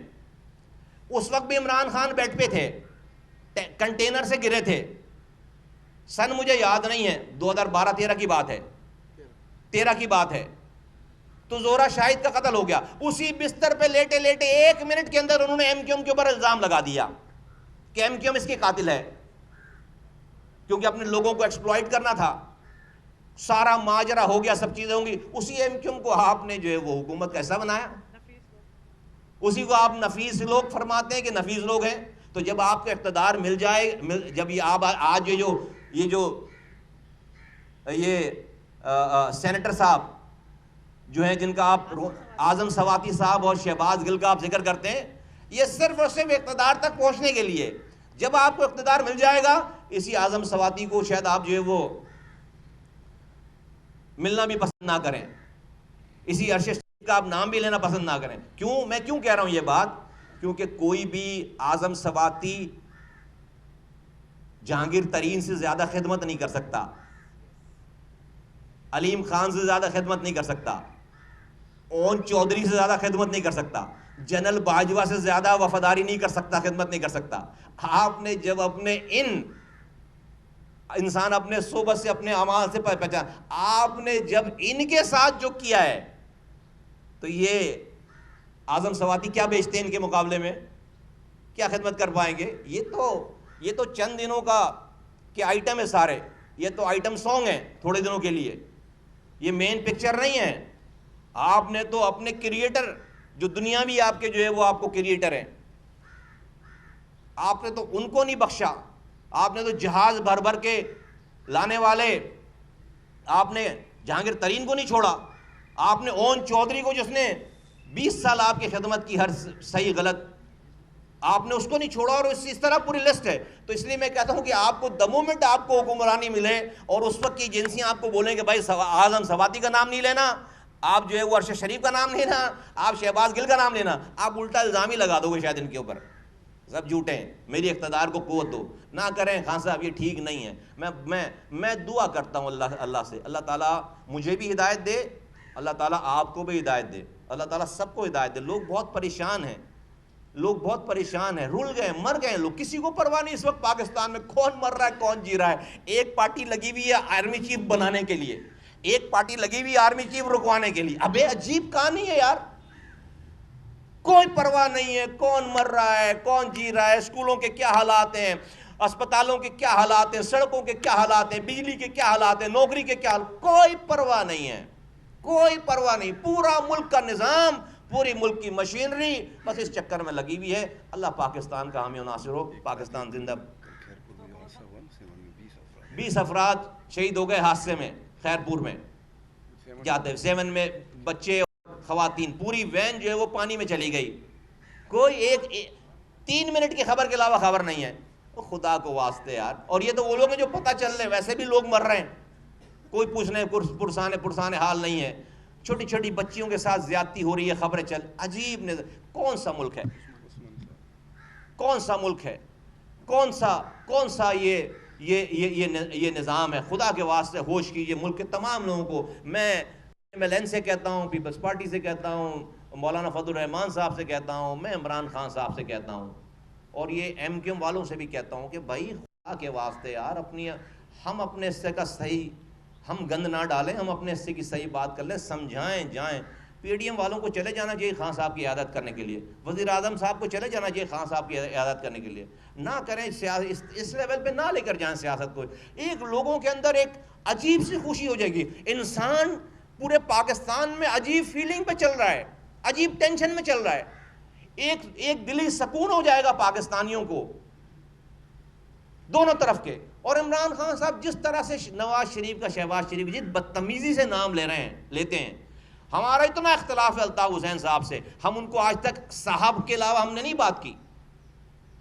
اس وقت بھی عمران خان بیڈ پہ تھے, کنٹینر سے گرے تھے. سن مجھے یاد نہیں ہے, 2012-13 کی بات ہے, 13 کی بات ہے. تو زہرا شاہد کا قتل ہو گیا. اسی بستر پہ لیٹے لیٹے 1 منٹ کے اندر انہوں نے ایم کیو ایم کے اوپر الزام لگا دیا کہ ایم کیو ایم اس کی قاتل ہے, کیونکہ اپنے لوگوں کو ایکسپلائٹ کرنا تھا. سارا ماجرا ہو گیا, سب چیزیں ہوں گی. اسی ایم کیو ایم کو آپ نے جو ہے وہ حکومت کا حصہ بنایا, اسی کو آپ نفیس لوگ فرماتے ہیں کہ نفیس لوگ ہیں. تو جب آپ کو اقتدار مل جائے, جب یہ آپ آج یہ سینیٹر صاحب جو ہیں, جن کا آپ اعظم سواتی صاحب اور شہباز گل کا آپ ذکر کرتے ہیں, یہ صرف اور صرف اقتدار تک پہنچنے کے لیے. جب آپ کو اقتدار مل جائے گا, اسی اعظم سواتی کو شاید آپ جو ہے وہ ملنا بھی پسند نہ کریں, اسی ارشد شریف کا آپ نام بھی لینا پسند نہ کریں. میں کیوں کہہ رہا ہوں یہ بات؟ کیونکہ کوئی بھی اعظم سواتی جہانگیر ترین سے زیادہ خدمت نہیں کر سکتا, علیم خان سے زیادہ خدمت نہیں کر سکتا, اون چودھری سے زیادہ خدمت نہیں کر سکتا, جنرل باجوہ سے زیادہ وفاداری نہیں کر سکتا, خدمت نہیں کر سکتا. آپ نے جب اپنے انسان اپنے صحبت سے, اپنے اعمال سے پہچان, آپ نے جب ان کے ساتھ جو کیا ہے, تو یہ اعظم سواتی کیا بیچتے ہیں ان کے مقابلے میں؟ کیا خدمت کر پائیں گے؟ یہ تو چند دنوں کا کہ آئٹم ہے سارے, یہ تو آئٹم سانگ ہیں تھوڑے دنوں کے لیے, یہ مین پکچر نہیں ہے. آپ نے تو اپنے کریٹر, جو دنیا بھی آپ کے جو ہے وہ آپ کو کریٹر ہیں, آپ نے تو ان کو نہیں بخشا. آپ نے تو جہاز بھر بھر کے لانے والے, آپ نے جہانگیر ترین کو نہیں چھوڑا. آپ نے اون چودھری کو, جس نے 20 سال آپ کی خدمت کی, ہر صحیح غلط, آپ نے اس کو نہیں چھوڑا. اور اس طرح پوری لسٹ ہے. تو اس لیے میں کہتا ہوں کہ آپ کو the moment آپ کو حکمرانی ملے اور اس وقت کی ایجنسیاں آپ کو بولیں کہ بھائی اعظم سواتی کا نام نہیں لینا, آپ جو ہے وہ ارشد شریف کا نام لینا, آپ شہباز گل کا نام لینا, آپ الٹا الزام ہی لگا دو گے شاید ان کے اوپر. سب جھوٹے ہیں. میری اقتدار کو قوت دو. نہ کریں خان صاحب, یہ ٹھیک نہیں ہے. میں دعا کرتا ہوں اللہ سے, اللہ تعالیٰ مجھے بھی ہدایت دے, اللہ تعالیٰ آپ کو بھی ہدایت دے, اللہ تعالیٰ سب کو ہدایت دے. لوگ بہت پریشان ہیں, رول گئے, مر گئے لوگ, کسی کو پرواہ نہیں اس وقت پاکستان میں کون مر رہا ہے کون جی رہا ہے. ایک پارٹی لگی ہوئی ہے آرمی چیف بنانے کے لیے, ایک پارٹی لگی ہوئی آرمی چیف رکوانے کے لیے. ابے عجیب کہانی ہے یار, کوئی پرواہ نہیں ہے کون مر رہا ہے کون جی رہا ہے, اسکولوں کے کیا حالات ہیں, اسپتالوں کے کیا حالات ہیں, سڑکوں کے کیا حالات ہیں, بجلی کے کیا حالات ہیں, نوکری کے کیا حالات, کوئی پرواہ نہیں ہے, کوئی پرواہ نہیں. پورا ملک کا نظام, پوری ملک کی مشینری بس اس چکر میں لگی ہوئی ہے. اللہ پاکستان کا حامی و ناصر ہو. پاکستان زندہ. 20 افراد شہید ہو گئے حادثے میں, خیرپور میں جاتے 7 میں بچے خواتین, پوری وین جو ہے وہ پانی میں چلی گئی. کوئی 3 منٹ کی خبر کے علاوہ خبر نہیں ہے. خدا کو واسطے یار. اور یہ تو وہ لوگ ہیں جو پتہ چل رہے, ویسے بھی لوگ مر رہے ہیں, کوئی پوچھنے پرسان حال نہیں ہے. چھوٹی چھوٹی بچیوں کے ساتھ زیادتی ہو رہی ہے, خبریں چل. عجیب کون سا ملک ہے, کون سا ملک ہے, کون سا یہ نظام ہے. خدا کے واسطے ہوش کیجئے ملک کے تمام لوگوں کو. میں MLN سے کہتا ہوں, پیپلز پارٹی سے کہتا ہوں, مولانا فضل الرحمان صاحب سے کہتا ہوں, میں عمران خان صاحب سے کہتا ہوں, اور یہ MQM والوں سے بھی کہتا ہوں کہ بھائی خدا کے واسطے یار, ہم اپنے حصے کا صحیح, ہم گند نہ ڈالیں, ہم اپنے حصے کی صحیح بات کر لیں, سمجھائیں جائیں. PDM والوں کو چلے جانا چاہیے خان صاحب کی عیادت کرنے کے لیے, وزیر اعظم صاحب کو چلے جانا چاہیے خان صاحب کی عیادت کرنے کے لیے. نہ کریں اس لیول پہ نہ لے کر جائیں سیاست کو. ایک لوگوں کے اندر ایک عجیب سی خوشی ہو جائے گی. انسان پورے پاکستان میں عجیب فیلنگ پہ چل رہا ہے, عجیب ٹینشن میں چل رہا ہے. ایک دلی سکون ہو جائے گا پاکستانیوں کو, دونوں طرف کے. اور عمران خان صاحب جس طرح سے نواز شریف کا, شہباز شریف جس بدتمیزی سے نام لیتے ہیں. ہمارا اتنا اختلاف ہے الطاف حسین صاحب سے, ہم ان کو آج تک صاحب کے علاوہ ہم نے نہیں بات کی,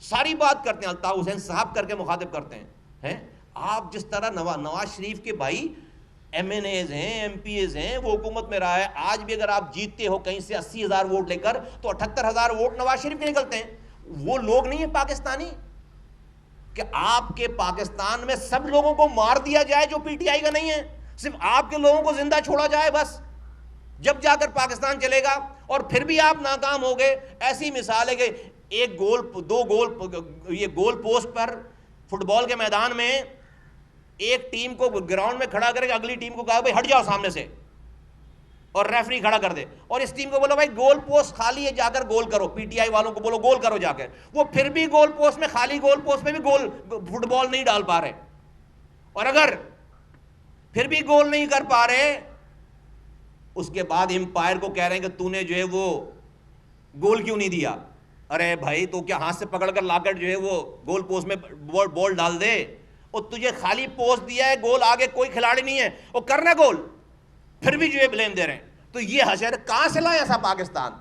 ساری بات کرتے ہیں الطاف حسین صاحب کر کے مخاطب کرتے ہیں. آپ جس طرح نواز شریف کے بھائی MNAs ہیں, MPs ہیں, وہ حکومت میں رہا ہے. آج بھی اگر آپ جیتتے ہو کہیں سے 80,000 ووٹ لے کر, تو 78,000 ووٹ نواز شریف کے نکلتے ہیں. وہ لوگ نہیں ہیں پاکستانی کہ آپ کے پاکستان میں سب لوگوں کو مار دیا جائے جو پی ٹی آئی کا نہیں ہے, صرف آپ کے لوگوں کو زندہ چھوڑا جائے بس, جب جا کر پاکستان چلے گا. اور پھر بھی آپ ناکام ہو گئے. ایسی مثال ہے کہ ایک گول, دو گول, یہ گول پوسٹ پر فٹ بال کے میدان میں ایک ٹیم کو گراؤنڈ میں کھڑا کرے گا, اگلی ٹیم کو کہا بھائی ہٹ جاؤ سامنے سے, اور ریفری کھڑا کر دے, اور اس ٹیم کو بولو بھائی گول پوسٹ خالی ہے, جا کر گول کرو. پی ٹی آئی والوں کو بولو گول کرو جا کر, وہ پھر بھی گول پوسٹ میں, خالی گول پوسٹ میں بھی گول فٹ بال نہیں ڈال پا رہے. اور اگر پھر بھی گول نہیں کر پا رہے, اس کے بعد امپائر کو کہہ رہے ہیں کہ تو نے جو ہے وہ گول کیوں نہیں دیا. ارے بھائی تو کیا ہاتھ سے پکڑ کر لا کر جو ہے وہ گول پوسٹ میں بال ڈال دے, اور تجھے خالی پوسٹ دیا ہے, گول آگے کوئی کھلاڑی نہیں ہے, وہ کرنا گول, پھر بھی جو ہے بلیم دے رہے ہیں. تو یہ حشر کہاں سے لائیں ایسا پاکستان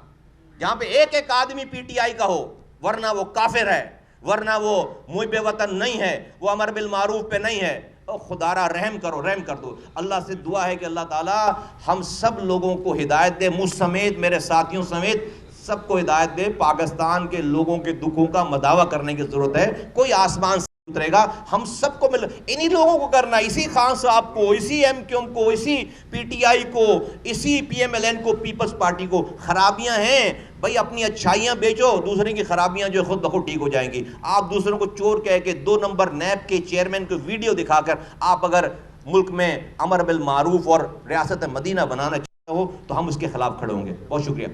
جہاں پہ ایک ایک آدمی پی ٹی آئی کا ہو, ورنہ وہ کافر ہے, ورنہ وہ محب وطن نہیں ہے, وہ امر بالمعروف پہ نہیں ہے. خدا را رحم کرو, رحم کر دو. اللہ سے دعا ہے کہ اللہ تعالیٰ ہم سب لوگوں کو ہدایت دے, مجھ سمیت, میرے ساتھیوں سمیت سب کو ہدایت دے. پاکستان کے لوگوں کے دکھوں کا مداوع کرنے کی ضرورت ہے. کوئی آسمان سے اترے گا, ہم سب کو مل, انہی لوگوں کو کرنا, اسی خان صاحب کو, اسی ایم کیو ایم کو, اسی پی ٹی آئی کو, اسی پی ایم ایل این کو, پیپلز پارٹی کو. خرابیاں ہیں بھائی, اپنی اچھائیاں بیچو, دوسرے کی خرابیاں جو خود بخود ٹھیک ہو جائیں گی. آپ دوسروں کو چور کہہ کے 2 نمبر نیب کے چیئرمین کو ویڈیو دکھا کر آپ اگر ملک میں امر بالمعروف اور ریاست مدینہ بنانا چاہتے ہو تو ہم اس کے خلاف کھڑے ہوں گے. بہت شکریہ.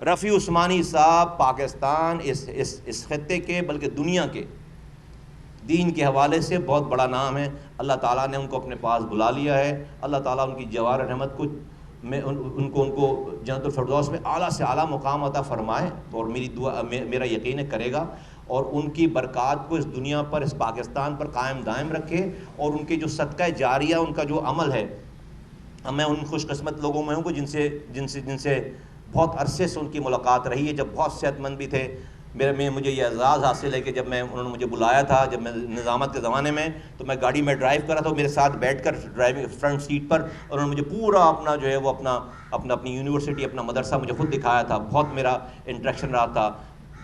رفیع عثمانی صاحب پاکستان اس خطے کے بلکہ دنیا کے دین کے حوالے سے بہت بڑا نام ہے. اللہ تعالیٰ نے ان کو اپنے پاس بلا لیا ہے. اللہ تعالیٰ ان کی جوار رحمت کو میں ان کو جنت الفردوس میں اعلیٰ سے اعلیٰ مقام عطا فرمائے, اور میری دعا, میرا یقین ہے کرے گا, اور ان کی برکات کو اس دنیا پر, اس پاکستان پر قائم دائم رکھے. اور ان کے جو صدقہ جاریہ, ان کا جو عمل ہے, میں ان خوش قسمت لوگوں میں ہوں کہ جن سے بہت عرصے سے ان کی ملاقات رہی ہے, جب بہت صحت مند بھی تھے. مجھے یہ اعزاز حاصل ہے کہ جب انہوں نے مجھے بلایا تھا, جب میں نظامت کے زمانے میں, تو میں گاڑی میں ڈرائیو کر رہا تھا, میرے ساتھ بیٹھ کر ڈرائیونگ فرنٹ سیٹ پر, اور انہوں نے مجھے پورا اپنا جو ہے وہ اپنی یونیورسٹی, اپنا مدرسہ مجھے خود دکھایا تھا. بہت میرا انٹریکشن رہا تھا.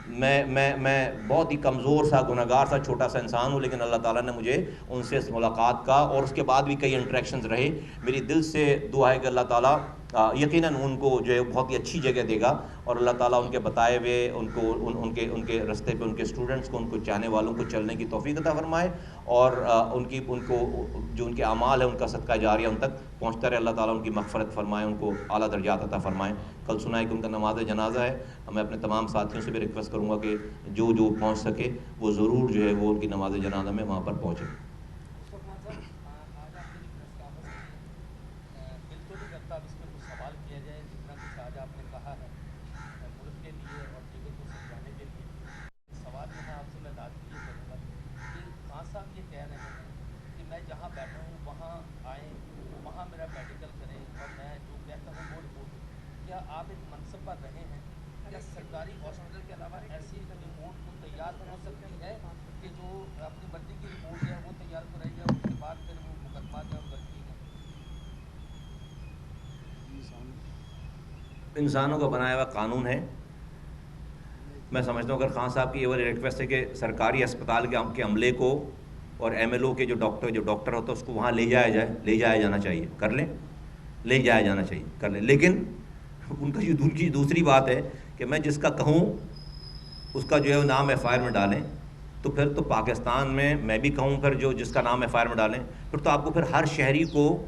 میں بہت ہی کمزور سا, گنہگار سا, چھوٹا سا انسان ہوں, لیکن اللہ تعالیٰ نے مجھے ان سے اس ملاقات کا, اور اس کے بعد بھی کئی انٹریکشنز رہے. میری دل سے دعا ہے کہ اللہ تعالیٰ یقیناً ان کو جو ہے بہت ہی اچھی جگہ دے گا, اور اللہ تعالیٰ ان کے بتائے ہوئے ان کے رستے پہ ان کے اسٹوڈنٹس کو, ان کو چاہنے والوں کو چلنے کی توفیق عطا فرمائے, اور ان کو جو ان کے اعمال ہے ان کا صدقہ جاریہ ان تک پہنچتا رہے. اللہ تعالیٰ ان کی مغفرت فرمائے, ان کو اعلیٰ درجات عطا فرمائے. کل سنا ہے کہ ان کا نماز جنازہ ہے. میں اپنے تمام ساتھیوں سے بھی ریکویسٹ کروں گا کہ جو پہنچ سکے وہ ضرور جو ہے وہ ان کی نماز جنازہ میں وہاں پر پہنچے. انسانوں کا بنایا ہوا قانون ہے. میں سمجھتا ہوں اگر خان صاحب کی یہ والی ریکویسٹ ہے کہ سرکاری اسپتال کے عملے کو اور ایم ایل او کے جو ڈاکٹر ہوتا ہے اس کو وہاں لے جایا جانا چاہیے, کر لیں, لے جایا جانا چاہیے, کر لیں. لیکن ان کی دوسری بات ہے کہ میں جس کا کہوں اس کا جو ہے نام ایف آئی آر میں ڈالیں, تو پھر تو پاکستان میں بھی کہوں پھر جس کا نام ایف آئی آر میں ڈالیں, پھر تو آپ کو پھر ہر شہری کو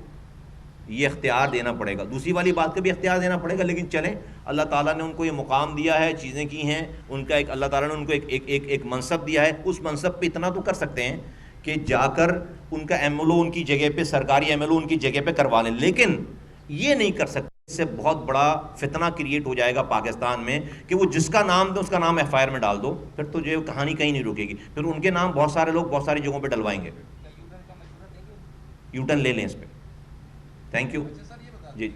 یہ اختیار دینا پڑے گا. دوسری والی بات کا بھی اختیار دینا پڑے گا, لیکن چلیں, اللہ تعالیٰ نے ان کو یہ مقام دیا ہے, چیزیں کی ہیں, ان کا اللہ تعالیٰ نے ان کو ایک منصب دیا ہے. اس منصب پہ اتنا تو کر سکتے ہیں کہ جا کر ان کا ایم ایل او ان کی جگہ پہ, سرکاری ایم ایل او ان کی جگہ پہ کروا لیں. لیکن یہ نہیں کر سکتے, اس سے بہت بڑا فتنہ کریٹ ہو جائے گا پاکستان میں کہ وہ جس کا نام دو اس کا نام ایف آئی آر میں ڈال دو, پھر تو جو کہانی کہیں نہیں رکے گی. پھر ان کے نام بہت سارے لوگ بہت ساری جگہوں پہ ڈلوائیں گے. یو ٹرن لے لیں اس پہ. Thank you. جی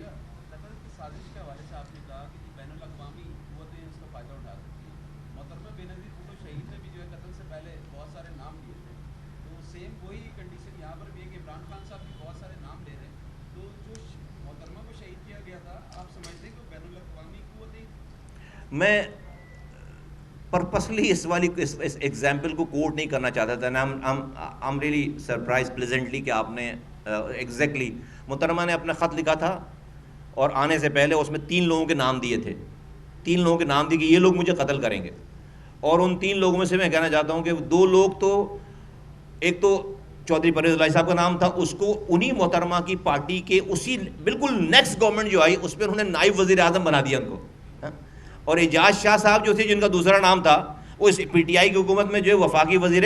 پرپسلی اس والی اس ایگزامپل کو کوٹ نہیں کرنا چاہتا تھا. I'm really surprised pleasantly کہ آپ نے ایگزیکٹلی محترمہ نے اپنا خط لکھا تھا اور آنے سے پہلے اس میں 3 لوگوں کے نام دیے تھے, 3 لوگوں کے نام دیے کہ یہ لوگ مجھے قتل کریں گے. اور ان 3 لوگوں میں سے میں کہنا چاہتا ہوں کہ 2 لوگ تو, ایک تو چودھری پرویز الہی صاحب کا نام تھا, اس کو انہی محترمہ کی پارٹی کے اسی بالکل نیکسٹ گورنمنٹ جو آئی اس پہ انہوں نے نائب وزیر اعظم بنا دیا ان کو. اور اعجاز شاہ صاحب جو تھے جن کا دوسرا نام تھا وہ اس پی ٹی آئی کی حکومت میں جو ہے وفاقی وزیر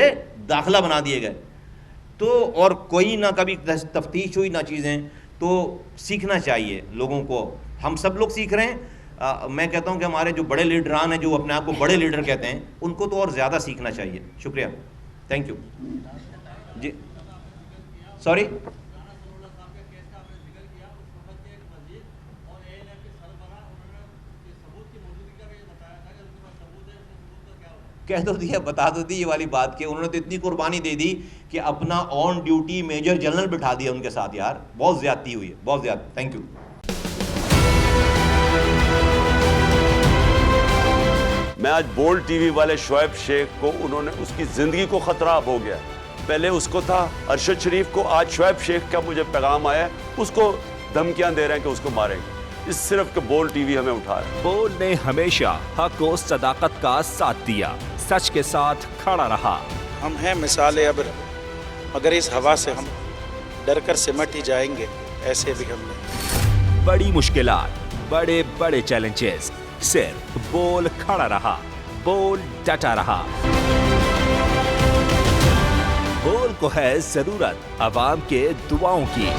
داخلہ بنا دیے گئے. تو اور کوئی نہ کبھی تفتیش ہوئی نہ چیزیں. تو سیکھنا چاہیے لوگوں کو, ہم سب لوگ سیکھ رہے ہیں. میں کہتا ہوں کہ ہمارے جو بڑے لیڈران ہیں جو اپنے آپ کو بڑے لیڈر کہتے ہیں ان کو تو اور زیادہ سیکھنا چاہیے. شکریہ, تھینک یو. جی سوری, کہہ تو دیا, بتا تو دی یہ والی بات کہ انہوں نے تو اتنی قربانی دے دی کہ اپنا آن ڈیوٹی میجر جنرل بٹھا دیا ان کے ساتھ. یار بہت زیادتی ہوئی ہے, بہت زیادہ. Thank you. میں آج بولڈ ٹی وی والے شعیب شیخ کو, انہوں نے اس کی زندگی کو خطرہ اب ہو گیا. پہلے اس کو تھا ارشد شریف کو, آج شعیب شیخ کا مجھے پیغام آیا ہے اس کو دھمکیاں دے رہے ہیں کہ اس کو ماریں گے. اس صرف کہ بولڈ ٹی وی ہمیں اٹھا رہا ہے. بولڈ نے ہمیشہ حق و صداقت کا ساتھ دیا, سچ کے ساتھ کھڑا رہا. ہم ہیں مثال ابر, مگر اس ہوا سے ہم ڈر کر سمٹ ہی جائیں گے, ایسے بھی ہم نے. بڑی مشکلات, بڑے بڑے چیلنجز, صرف بول کھڑا رہا, بول ڈٹا رہا. بول کو ہے ضرورت عوام کے دعاؤں کی.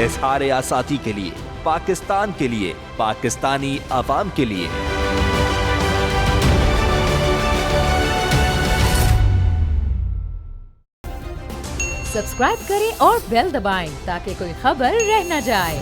اظہار آزادی کے لیے, پاکستان کے لیے, پاکستانی عوام کے لیے. سبسکرائب کریں اور بیل دبائیں تاکہ کوئی خبر رہ نہ جائے.